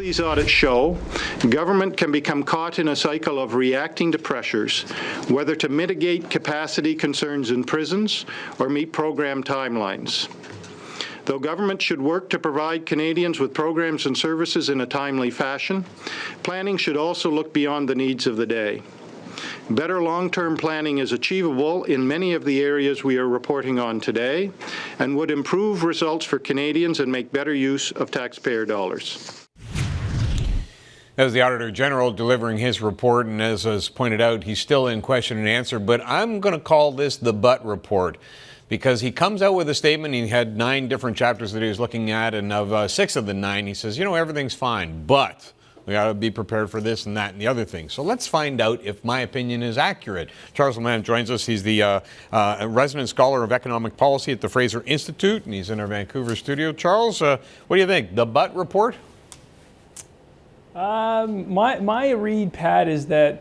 these audits show, government can become caught in a cycle of reacting to pressures, whether to mitigate capacity concerns in prisons or meet program timelines. Though government should work to provide Canadians with programs and services in a timely fashion, planning should also look beyond the needs of the day. Better long-term planning is achievable in many of the areas we are reporting on today and would improve results for Canadians and make better use of taxpayer dollars. That was the Auditor General delivering his report, and as was pointed out, he's still in question and answer, but I'm going to call this the but report, because he comes out with a statement. He had 9 different chapters that he was looking at, and of 6 of the 9, he says, everything's fine, but we got to be prepared for this and that and the other thing. So let's find out if my opinion is accurate. Charles Lammam joins us. He's the resident scholar of economic policy at the Fraser Institute, and he's in our Vancouver studio. Charles, what do you think? The but report? My read, Pat, is that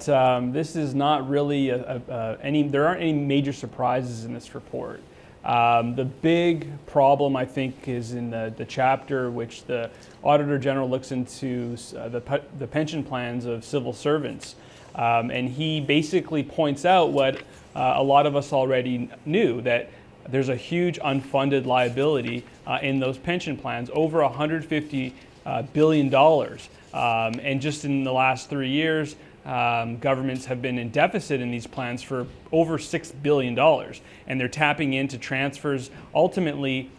this is not really there aren't any major surprises in this report. The big problem, I think, is in the chapter which the Auditor General looks into the pension plans of civil servants. And he basically points out what a lot of us already knew, that there's a huge unfunded liability in those pension plans, over $150 billion. And just in the last 3 years, governments have been in deficit in these plans for over $6 billion, and they're tapping into transfers. Ultimately,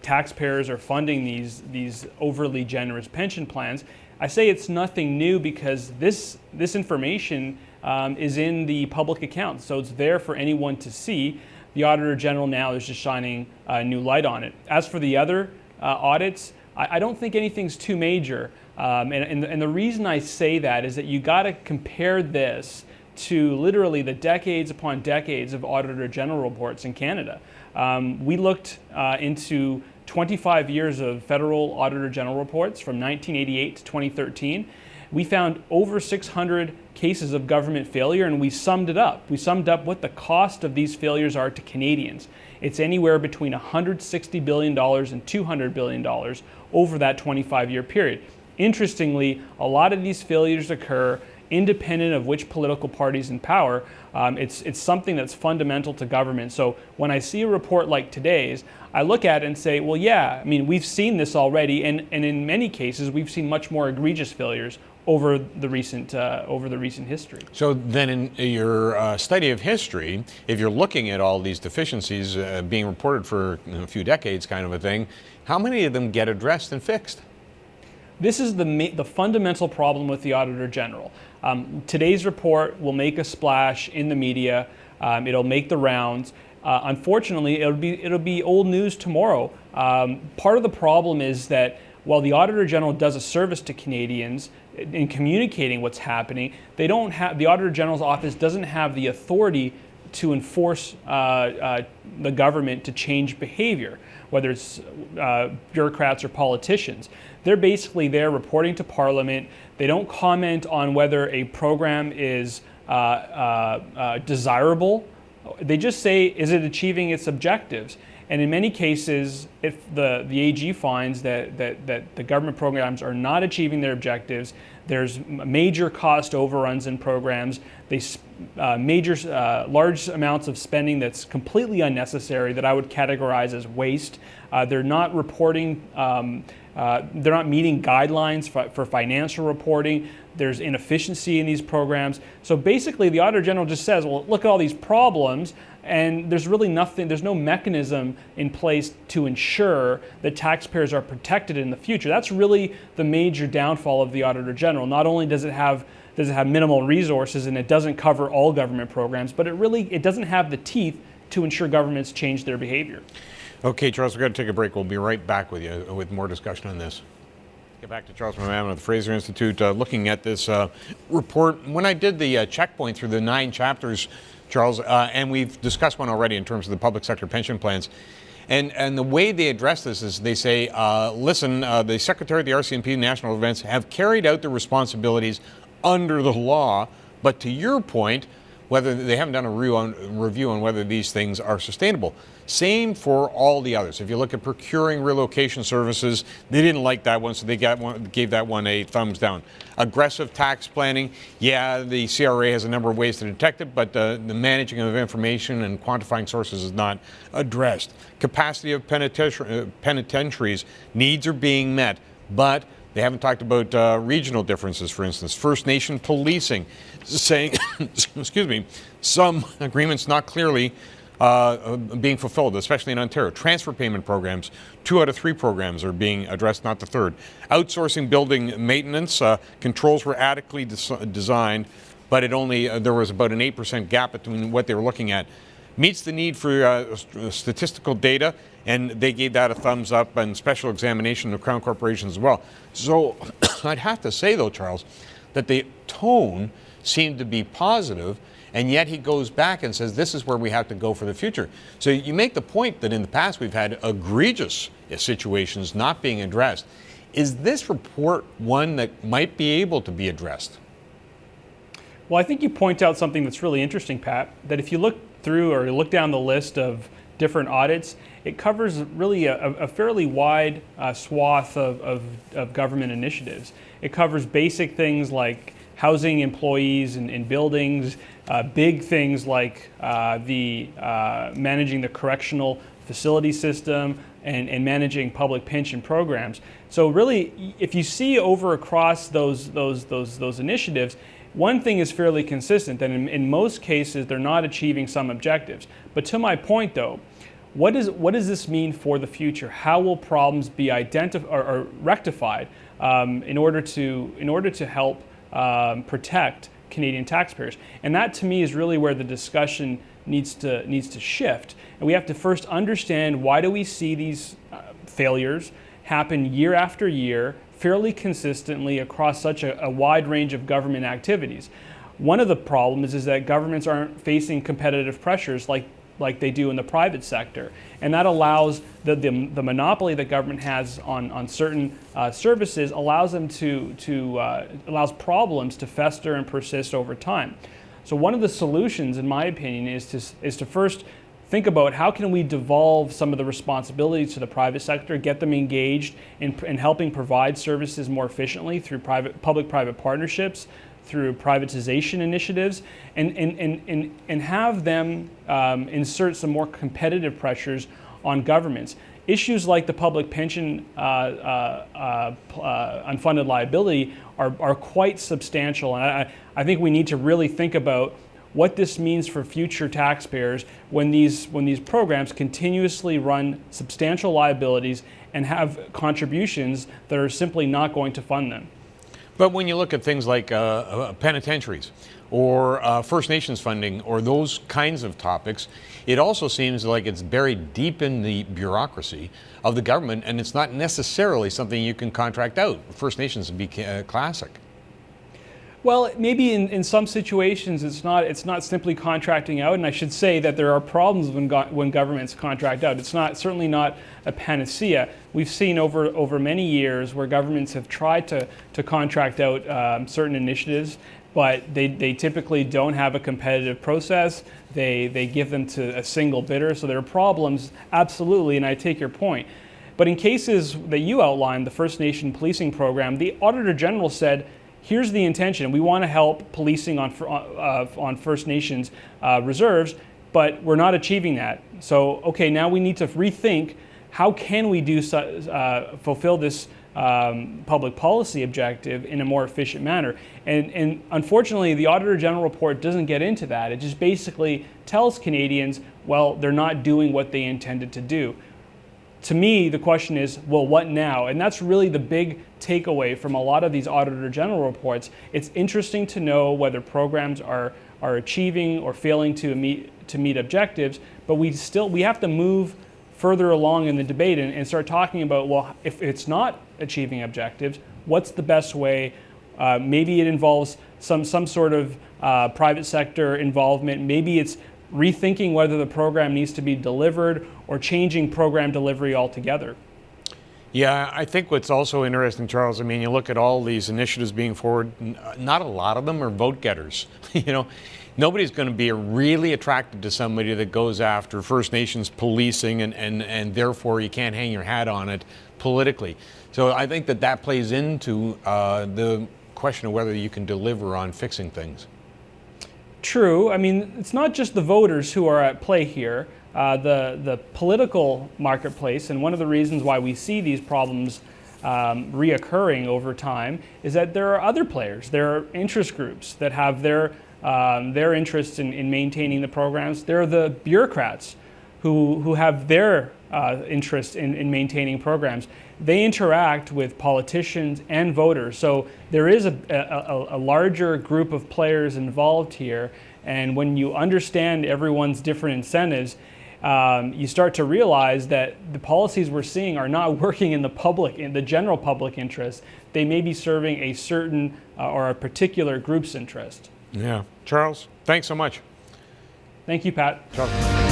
taxpayers are funding these overly generous pension plans. I say it's nothing new because this information is in the public accounts, so it's there for anyone to see. The Auditor General now is just shining a new light on it. As for the other audits, I don't think anything's too major. And the reason I say that is that you got to compare this to literally the decades upon decades of Auditor General reports in Canada. We looked into 25 years of federal Auditor General reports from 1988 to 2013. We found over 600 cases of government failure, and we summed it up. We summed up what the cost of these failures are to Canadians. It's anywhere between $160 billion and $200 billion over that 25-year period. Interestingly, a lot of these failures occur independent of which political party's in power. It's something that's fundamental to government. So when I see a report like today's, I look at it and say, well, yeah, I mean, we've seen this already, and in many cases, we've seen much more egregious failures over the recent history. So then in your study of history, if you're looking at all these deficiencies being reported for a few decades kind of a thing, how many of them get addressed and fixed? This is the fundamental problem with the Auditor General. Today's report will make a splash in the media. It'll make the rounds. Unfortunately, it'll be old news tomorrow. Part of the problem is that while the Auditor General does a service to Canadians in communicating what's happening, the Auditor General's office doesn't have the authority to enforce the government to change behavior, whether it's bureaucrats or politicians. They're basically there reporting to Parliament. They don't comment on whether a program is desirable. They just say, is it achieving its objectives? And in many cases, if the AG finds that the government programs are not achieving their objectives, there's major cost overruns in programs, large amounts of spending that's completely unnecessary that I would categorize as waste. They're not reporting, they're not meeting guidelines for financial reporting. There's inefficiency in these programs. So basically the Auditor General just says, well, look at all these problems, and there's really nothing, there's no mechanism in place to ensure that taxpayers are protected in the future. That's really the major downfall of the Auditor General. Not only does it have minimal resources and it doesn't cover all government programs, but it doesn't have the teeth to ensure governments change their behavior. Okay, Charles, we're going to take a break. We'll be right back with you with more discussion on this. Get back to Charles Lammam of the Fraser Institute, looking at this report. When I did the checkpoint through the 9 chapters, Charles, and we've discussed one already in terms of the public sector pension plans, and the way they address this is they say, listen, the Secretary of the RCMP National Events have carried out their responsibilities under the law, but to your point, whether they haven't done a review on whether these things are sustainable. Same for all the others. If you look at procuring relocation services, they didn't like that one, so they gave that one a thumbs down. Aggressive tax planning, yeah, the CRA has a number of ways to detect it, but the managing of information and quantifying sources is not addressed. Capacity of penitentiaries, needs are being met, but they haven't talked about regional differences, for instance. First Nation policing, saying, excuse me, some agreements not clearly being fulfilled, especially in Ontario. Transfer payment programs, 2 out of 3 programs are being addressed, not the third. Outsourcing building maintenance, controls were adequately designed, but there was about an 8% gap between what they were looking at. Meets the need for statistical data, and they gave that a thumbs up, and special examination of Crown corporations as well. So I'd have to say, though, Charles, that the tone seemed to be positive, and yet he goes back and says this is where we have to go for the future. So you make the point that in the past we've had egregious situations not being addressed. Is this report one that might be able to be addressed? Well, I think you point out something that's really interesting, Pat, that if you look through or look down the list of different audits, it covers really a fairly wide swath of government initiatives. It covers basic things like housing employees in buildings, big things like managing the correctional facility system and managing public pension programs. So really, if you see over across those initiatives, one thing is fairly consistent, that in most cases they're not achieving some objectives. But to my point, though, what does this mean for the future? How will problems be identified or rectified in order to help protect Canadian taxpayers? And that, to me, is really where the discussion needs to shift. And we have to first understand, why do we see these failures happen year after year, fairly consistently across such a wide range of government activities? One of the problems is that governments aren't facing competitive pressures like they do in the private sector, and that allows the monopoly that government has on certain services allows them allows problems to fester and persist over time. So one of the solutions, in my opinion, is to first think about how can we devolve some of the responsibilities to the private sector, get them engaged in helping provide services more efficiently through public-private partnerships, through privatization initiatives, and have them insert some more competitive pressures on governments. Issues like the public pension unfunded liability are quite substantial, and I think we need to really think about what this means for future taxpayers when these programs continuously run substantial liabilities and have contributions that are simply not going to fund them. But when you look at things like penitentiaries or First Nations funding or those kinds of topics, it also seems like it's buried deep in the bureaucracy of the government, and it's not necessarily something you can contract out. First Nations would be classic. Well, maybe in some situations it's not simply contracting out, and I should say that there are problems when governments contract out. It's certainly not a panacea. We've seen over many years where governments have tried to contract out certain initiatives, but they typically don't have a competitive process. They give them to a single bidder, so there are problems, absolutely, and I take your point. But in cases that you outlined, the First Nation policing program, the Auditor General said, here's the intention. We want to help policing on First Nations reserves, but we're not achieving that. So, okay, now we need to rethink how can we fulfill this public policy objective in a more efficient manner. And unfortunately, the Auditor General report doesn't get into that. It just basically tells Canadians, well, they're not doing what they intended to do. To me, the question is, well, what now? And that's really the big takeaway from a lot of these Auditor General reports. It's interesting to know whether programs are achieving or failing to meet objectives, but we have to move further along in the debate and start talking about, well, if it's not achieving objectives, what's the best way? Maybe it involves some sort of private sector involvement. Maybe it's rethinking whether the program needs to be delivered or changing program delivery altogether. Yeah, I think what's also interesting, Charles, I mean, you look at all these initiatives being forward, not a lot of them are vote getters. Nobody's going to be really attracted to somebody that goes after First Nations policing and therefore you can't hang your hat on it politically. So I think that plays into the question of whether you can deliver on fixing things. True. I mean, it's not just the voters who are at play here. The political marketplace, and one of the reasons why we see these problems reoccurring over time is that there are other players. There are interest groups that have their interests in maintaining the programs. There are the bureaucrats who have their interest in maintaining programs. They interact with politicians and voters. So there is a larger group of players involved here. And when you understand everyone's different incentives, you start to realize that the policies we're seeing are not working in the general public interest. They may be serving a certain or a particular group's interest. Yeah. Charles, thanks so much. Thank you, Pat. Charles.